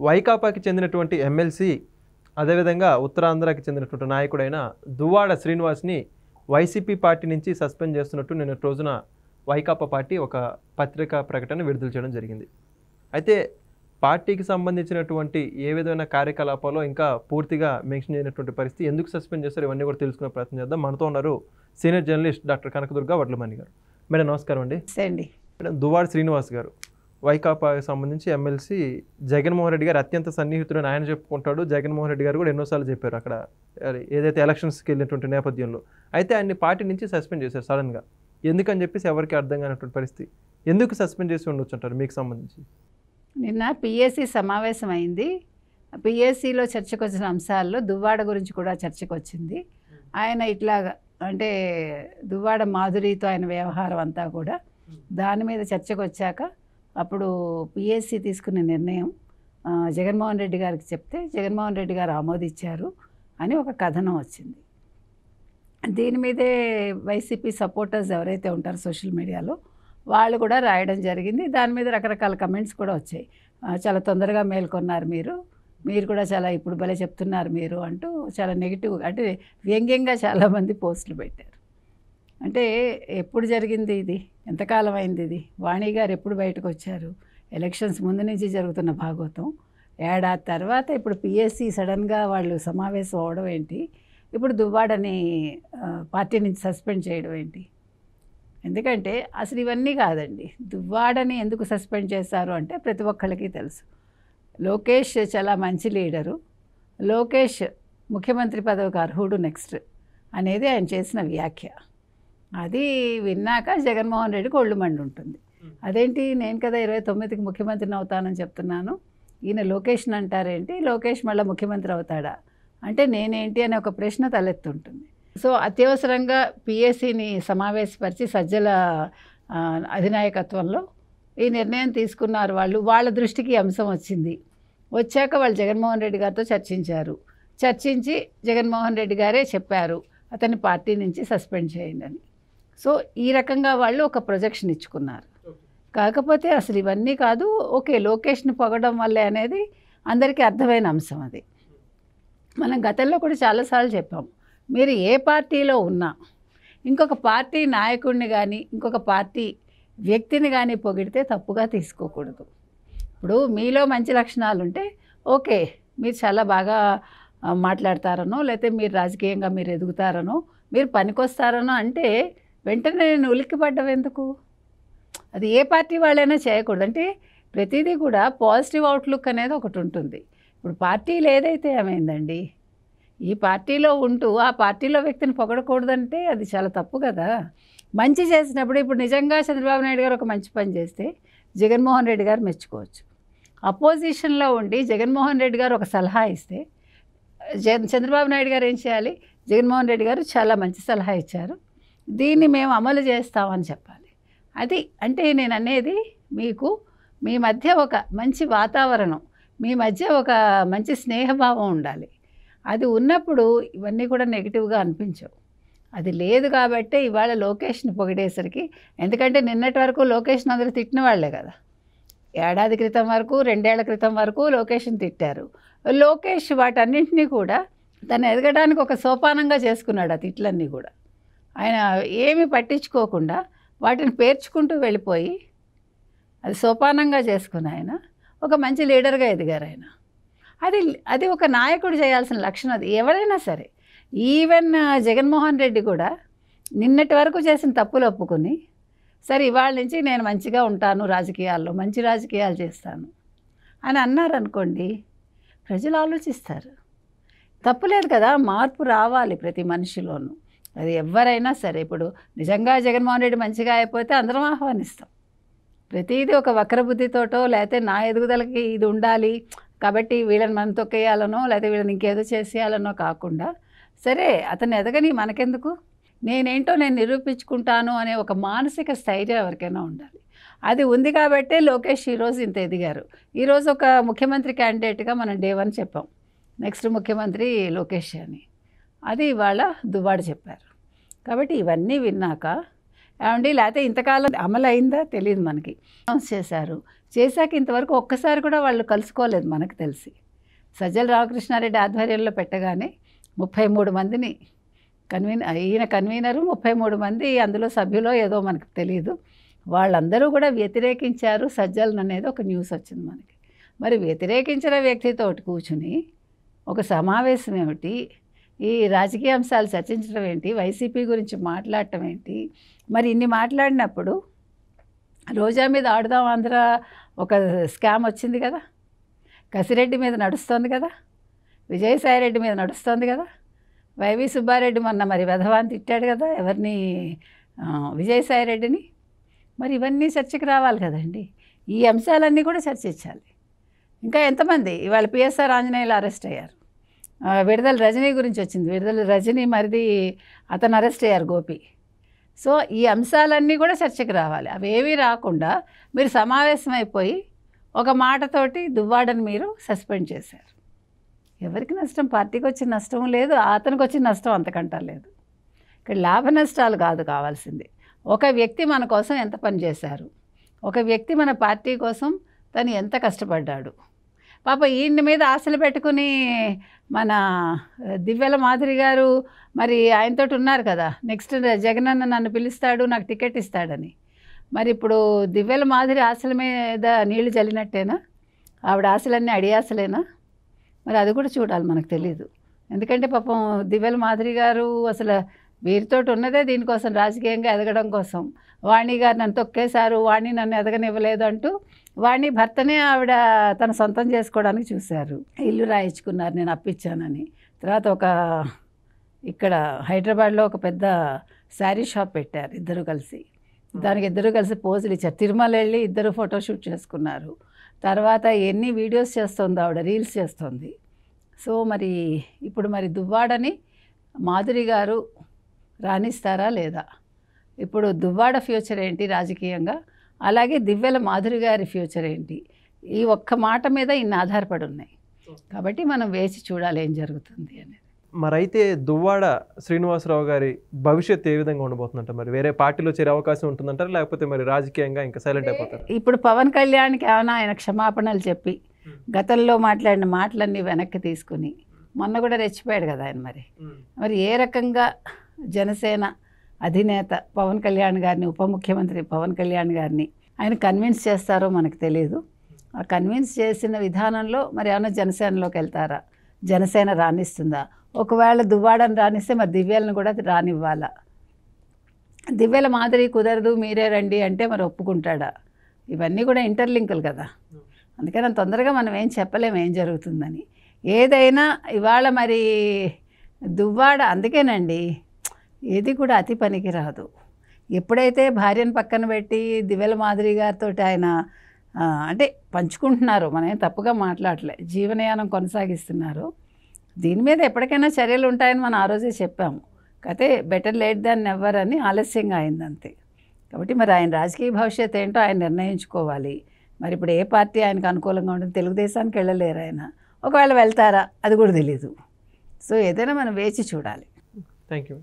వైకాపాకి చెందినటువంటి ఎమ్మెల్సీ అదేవిధంగా ఉత్తరాంధ్రకి చెందినటువంటి నాయకుడైన దువ్వాడ శ్రీనివాస్ని వైసీపీ పార్టీ నుంచి సస్పెండ్ చేస్తున్నట్టు నిన్న రోజున వైకాపా పార్టీ ఒక పత్రికా ప్రకటన విడుదల చేయడం జరిగింది. అయితే పార్టీకి సంబంధించినటువంటి ఏ విధమైన కార్యకలాపాల్లో ఇంకా పూర్తిగా మెన్షన్ చేయనటువంటి పరిస్థితి, ఎందుకు సస్పెండ్ చేస్తారు, ఇవన్నీ కూడా తెలుసుకునే ప్రయత్నం చేద్దాం. మనతో ఉన్నారు senior journalist doctor Kanakadurga Vadlamani గారు. మేడం నమస్కారం అండి. మేడం, దువ్వాడ శ్రీనివాస్ గారు వైకాపాకి సంబంధించి ఎమ్మెల్సీ జగన్మోహన్ రెడ్డి గారు అత్యంత సన్నిహితుడని ఆయన చెప్పుకుంటాడు. జగన్మోహన్ రెడ్డి గారు కూడా ఎన్నోసార్లు చెప్పారు అక్కడ ఏదైతే ఎలక్షన్స్కి వెళ్ళినటువంటి నేపథ్యంలో. అయితే ఆయన్ని పార్టీ నుంచి సస్పెండ్ చేశారు సడన్గా. ఎందుకని చెప్పేసి ఎవరికి అర్థం కానటువంటి పరిస్థితి. ఎందుకు సస్పెండ్ చేసి ఉండొచ్చు అంటారు మీకు సంబంధించి? నిన్న పిఎస్సి సమావేశం అయింది. పిఎస్సిలో చర్చకు వచ్చిన అంశాల్లో దువ్వాడ గురించి కూడా చర్చకు వచ్చింది. ఆయన ఇట్లాగా అంటే దువ్వాడ మాధురితో ఆయన వ్యవహారం అంతా కూడా దాని మీద చర్చకు వచ్చాక అప్పుడు పిఎస్సి తీసుకున్న నిర్ణయం జగన్మోహన్ రెడ్డి గారికి చెప్తే జగన్మోహన్ రెడ్డి గారు ఆమోదించారు అని ఒక కథనం వచ్చింది. దీని మీదే వైసీపీ సపోర్టర్స్ ఎవరైతే ఉంటారో సోషల్ మీడియాలో వాళ్ళు కూడా రాయడం జరిగింది. దాని మీద రకరకాల కమెంట్స్ కూడా వచ్చాయి. చాలా తొందరగా మేల్కొన్నారు మీరు కూడా చాలా ఇప్పుడు భలే చెప్తున్నారు మీరు అంటూ చాలా నెగిటివ్ అంటే వ్యంగ్యంగా చాలామంది పోస్టులు పెట్టారు. అంటే ఎప్పుడు జరిగింది ఇది, ఎంతకాలం అయింది ఇది, వాణి గారు ఎప్పుడు బయటకు వచ్చారు, ఎలక్షన్స్ ముందు నుంచి జరుగుతున్న భాగవతం, ఏడాది తర్వాత ఇప్పుడు పిఎస్సి సడన్గా వాళ్ళు సమావేశం అవడం ఏంటి, ఇప్పుడు దువ్వాడని పార్టీ నుంచి సస్పెండ్ చేయడం ఏంటి? ఎందుకంటే అసలు ఇవన్నీ కాదండి. దువ్వాడని ఎందుకు సస్పెండ్ చేశారు అంటే ప్రతి ఒక్కళ్ళకి తెలుసు. లోకేష్ చాలా మంచి లీడరు, లోకేష్ ముఖ్యమంత్రి పదవికి అర్హుడు నెక్స్ట్ అనేది ఆయన చేసిన వ్యాఖ్య. అది విన్నాక జగన్మోహన్ రెడ్డికి ఒళ్ళు మండి ఉంటుంది. అదేంటి, నేను కదా 29కి ముఖ్యమంత్రిని అవుతానని చెప్తున్నాను, ఈయన లోకేష్ని అంటారేంటి, లోకేష్ మళ్ళీ ముఖ్యమంత్రి అవుతాడా అంటే నేనేంటి అనే ఒక ప్రశ్న తలెత్తుంటుంది. సో అత్యవసరంగా పిఎస్సిని సమావేశపరిచి సజ్జల అధినాయకత్వంలో ఈ నిర్ణయం తీసుకున్నారు. వాళ్ళ దృష్టికి అంశం వచ్చింది. వచ్చాక వాళ్ళు జగన్మోహన్ రెడ్డి గారితో చర్చించి జగన్మోహన్ రెడ్డి గారే చెప్పారు అతన్ని పార్టీ నుంచి సస్పెండ్ చేయండి అని. సో ఈ రకంగా వాళ్ళు ఒక ప్రొజెక్షన్ ఇచ్చుకున్నారు. కాకపోతే అసలు ఇవన్నీ కాదు, ఓకే లోకేష్ని పొగడం వల్లే అనేది అందరికీ అర్థమైన అంశం. అది మనం గతంలో కూడా చాలాసార్లు చెప్పాము. మీరు ఏ పార్టీలో ఉన్నా ఇంకొక పార్టీ నాయకుడిని కానీ ఇంకొక పార్టీ వ్యక్తిని కానీ పొగిడితే తప్పుగా తీసుకోకూడదు. ఇప్పుడు మీలో మంచి లక్షణాలు ఉంటే ఓకే, మీరు చాలా బాగా మాట్లాడతారనో లేకపోతే మీరు రాజకీయంగా మీరు ఎదుగుతారనో మీరు పనికొస్తారనో అంటే వెంటనే నేను ఉలిక్కిపడ్డం ఎందుకు? అది ఏ పార్టీ వాళ్ళైనా చేయకూడదు. అంటే ప్రతిదీ కూడా పాజిటివ్ అవుట్లుక్ అనేది ఒకటి ఉంటుంది. ఇప్పుడు పార్టీలు ఏదైతే ఏమైందండి, ఈ పార్టీలో ఉంటూ ఆ పార్టీలో వ్యక్తిని పొగడకూడదంటే అది చాలా తప్పు కదా. మంచి చేసినప్పుడు ఇప్పుడు నిజంగా చంద్రబాబు నాయుడు గారు ఒక మంచి పని చేస్తే జగన్మోహన్ రెడ్డి గారు మెచ్చుకోవచ్చు. అపోజిషన్లో ఉండి జగన్మోహన్ రెడ్డి గారు ఒక సలహా ఇస్తే చంద్రబాబు నాయుడు గారు ఏం చేయాలి, జగన్మోహన్ రెడ్డి గారు చాలా మంచి సలహా ఇచ్చారు, దీన్ని మేము అమలు చేస్తామని చెప్పాలి. అది అంటే నేను అనేది మీకు మీ మధ్య ఒక మంచి వాతావరణం, మీ మధ్య ఒక మంచి స్నేహభావం ఉండాలి. అది ఉన్నప్పుడు ఇవన్నీ కూడా నెగిటివ్గా అనిపించవు. అది లేదు కాబట్టే ఇవాళ లోకేష్ని పొగిడేసరికి, ఎందుకంటే నిన్నటి వరకు లోకేష్ని అందరూ తిట్టిన వాళ్లే కదా. ఏడాది క్రితం వరకు 2 ఏళ్ల క్రితం వరకు లోకేష్ని తిట్టారు. లోకేష్ వాటన్నింటినీ కూడా తను ఎదగడానికి ఒక సోపానంగా చేసుకున్నాడు. ఆ తిట్లన్నీ కూడా ఆయన ఏమీ పట్టించుకోకుండా వాటిని పేర్చుకుంటూ వెళ్ళిపోయి అది సోపానంగా చేసుకుని ఆయన ఒక మంచి లీడర్గా ఎదిగారు ఆయన. అది ఒక నాయకుడు చేయాల్సిన లక్షణం. అది ఎవరైనా సరే, ఈవెన్ జగన్మోహన్ రెడ్డి కూడా నిన్నటి వరకు చేసిన తప్పులు ఒప్పుకొని సరే ఇవాళ నుంచి నేను మంచిగా ఉంటాను, రాజకీయాల్లో మంచి రాజకీయాలు చేస్తాను అని అన్నారనుకోండి, ప్రజలు ఆలోచిస్తారు. తప్పులేదు కదా, మార్పు రావాలి ప్రతి మనిషిలోనూ. అది ఎవరైనా సరే, ఇప్పుడు నిజంగా జగన్మోహన్ రెడ్డి మంచిగా అయిపోతే అందరం ఆహ్వానిస్తాం. ప్రతిదీ ఒక వక్రబుద్ధితోటో లేకపోతే నా ఎదుగుదలకి ఇది ఉండాలి కాబట్టి వీళ్ళని మనం తొక్కేయాలనో లేకపోతే వీళ్ళని ఇంకేదో చేసేయాలనో కాకుండా, సరే అతను ఎదగని మనకెందుకు, నేనేంటో నేను నిరూపించుకుంటాను అనే ఒక మానసిక స్థైర్యం ఎవరికైనా ఉండాలి. అది ఉంది కాబట్టే లోకేష్ ఈరోజు ఇంత ఎదిగారు. ఈరోజు ఒక ముఖ్యమంత్రి క్యాండిడేట్గా మనం డే 1 చెప్పాం, నెక్స్ట్ ముఖ్యమంత్రి లోకేష్ అని. అది ఇవాళ దువ్వాడ చెప్పారు. కాబట్టి ఇవన్నీ విన్నాక ఏమండి లేకపోతే ఇంతకాలం అమలు అయిందా తెలియదు మనకి. అనౌన్స్ చేశాక ఇంతవరకు ఒక్కసారి కూడా వాళ్ళు కలుసుకోలేదు మనకు తెలిసి. సజ్జల రామకృష్ణారెడ్డి ఆధ్వర్యంలో పెట్టగానే 33 మందిని ఈయన కన్వీనరు, 33 మంది అందులో సభ్యులో ఏదో మనకు తెలియదు, వాళ్ళందరూ కూడా వ్యతిరేకించారు సజ్జలను అనేది ఒక న్యూస్ వచ్చింది మనకి. మరి వ్యతిరేకించిన వ్యక్తితో కూర్చుని ఒక సమావేశం ఏమిటి, ఈ రాజకీయ అంశాలు చర్చించడం ఏంటి, వైసీపీ గురించి మాట్లాడటం ఏంటి? మరి ఇన్ని మాట్లాడినప్పుడు రోజా మీద ఆడుదాం ఆంధ్ర ఒక స్కామ్ వచ్చింది కదా, కసిరెడ్డి మీద నడుస్తుంది కదా, విజయసాయిరెడ్డి మీద నడుస్తుంది కదా, వైవి సుబ్బారెడ్డి మొన్న మరి వెధవాన్ని తిట్టాడు కదా ఎవరిని, విజయసాయిరెడ్డిని. మరి ఇవన్నీ చర్చకు రావాలి కదండి, ఈ అంశాలన్నీ కూడా చర్చించాలి. ఇంకా ఎంతమంది ఇవాళ పిఎస్ఆర్ ఆంజనేయులు అరెస్ట్ అయ్యారు, విడుదల రజనీ గురించి వచ్చింది, విడుదల రజనీ మరిది అతను అరెస్ట్ అయ్యారు గోపి. సో ఈ అంశాలన్నీ కూడా చర్చకు రావాలి. అవేవి రాకుండా మీరు సమావేశం అయిపోయి ఒక మాటతోటి దువ్వాడని మీరు సస్పెండ్ చేశారు. ఎవరికి నష్టం? పార్టీకి వచ్చిన నష్టం లేదు, అతనికి వచ్చిన నష్టం అంతకంటా లేదు. ఇక్కడ లాభ నష్టాలు కాదు కావాల్సింది, ఒక వ్యక్తి మన కోసం ఎంత పని చేశారు, ఒక వ్యక్తి మన పార్టీ కోసం తను ఎంత కష్టపడ్డాడు. పాప ఈయన మీద ఆశలు పెట్టుకుని మన దివ్యల మాధురి గారు మరి ఆయనతో ఉన్నారు కదా, నెక్స్ట్ జగనన్న నన్ను పిలుస్తాడు నాకు టికెట్ ఇస్తాడని. మరి ఇప్పుడు దివ్యల మాధురి ఆశల మీద నీళ్లు చల్లినట్టేనా? ఆవిడ ఆశలన్నీ అడియాసలేనా? మరి అది కూడా చూడాలి, మనకు తెలీదు. ఎందుకంటే పాపం దివ్యల మాధురి గారు అసలు వీరితోటి ఉన్నదే దీనికోసం, రాజకీయంగా ఎదగడం కోసం. వాణి గారు నన్ను తొక్కేశారు, వాణి నన్ను ఎదగనివ్వలేదు అంటూ వాణి భర్తనే ఆవిడ తన సొంతం చేసుకోవడానికి చూశారు. ఇల్లు రాయించుకున్నారు నేను అప్పిచ్చానని. తర్వాత ఇక్కడ హైదరాబాద్లో ఒక పెద్ద శారీ షాప్ పెట్టారు ఇద్దరు కలిసి, దానికి ఇద్దరు కలిసి పోజులు ఇచ్చారు. తిరుమల వెళ్ళి ఇద్దరు ఫోటోషూట్ చేసుకున్నారు. తర్వాత ఎన్ని వీడియోస్ చేస్తుంది ఆవిడ, రీల్స్ చేస్తుంది. సో మరి ఇప్పుడు మరి దువ్వాడని మాధురి గారు రాణిస్తారా లేదా? ఇప్పుడు దువ్వాడ ఫ్యూచర్ ఏంటి రాజకీయంగా, అలాగే దివ్యల మాధురి గారి ఫ్యూచర్ ఏంటి? ఈ ఒక్క మాట మీద ఇన్ని ఆధారపడి ఉన్నాయి. కాబట్టి మనం వేచి చూడాలి ఏం జరుగుతుంది అనేది. మరైతే దువ్వాడ శ్రీనివాసరావు గారి భవిష్యత్తు ఏ విధంగా ఉండబోతుందంట? మరి వేరే పార్టీలో చేరే అవకాశం ఉంటుందంటారా, లేకపోతే మరి రాజకీయంగా ఇంకా సైలెంట్ అయిపోతారు? ఇప్పుడు పవన్ కళ్యాణ్కి ఏమైనా ఆయన క్షమాపణలు చెప్పి గతంలో మాట్లాడిన మాటలన్నీ వెనక్కి తీసుకుని, మొన్న కూడా రెచ్చిపోయాడు కదా ఆయన, మరి ఏ రకంగా జనసేన అధినేత పవన్ కళ్యాణ్ గారిని, ఉప ముఖ్యమంత్రి పవన్ కళ్యాణ్ గారిని ఆయన కన్విన్స్ చేస్తారో మనకు తెలియదు. ఆ కన్విన్స్ చేసిన విధానంలో మరి ఏమైనా జనసేనలోకి వెళ్తారా, జనసేన రాణిస్తుందా? ఒకవేళ దువ్వాడని రాణిస్తే మరి దివ్యలను కూడా రానివ్వాలా? దివ్యల మాదిరి కుదరదు మీరే రండి అంటే మరి ఒప్పుకుంటాడా? ఇవన్నీ కూడా ఇంటర్లింకులు కదా. అందుకని తొందరగా మనం ఏం చెప్పలేము ఏం జరుగుతుందని. ఏదైనా ఇవాళ మరి దువ్వాడ, అందుకేనండి ఏది కూడా అతి పనికి రాదు. ఎప్పుడైతే భార్యను పక్కన పెట్టి దివ్యల మాధురి గారితో ఆయన అంటే పంచుకుంటున్నారు, మనం ఏం తప్పుగా మాట్లాడలే, జీవనయానం కొనసాగిస్తున్నారు. దీని మీద ఎప్పటికైనా చర్యలు ఉంటాయని మనం ఆ రోజే చెప్పాము. అయితే బెటర్ లేట్ దాన్ నెవర్ అని, ఆలస్యంగా అయింది అంతే. కాబట్టి మరి ఆయన రాజకీయ భవిష్యత్తు ఏంటో ఆయన నిర్ణయించుకోవాలి. మరి ఇప్పుడు ఏ పార్టీ ఆయనకు అనుకూలంగా ఉంటుంది? తెలుగుదేశానికి వెళ్ళలేరు ఆయన. ఒకవేళ వెళ్తారా అది కూడా తెలీదు. సో ఏదైనా మనం వేచి చూడాలి. Thank you.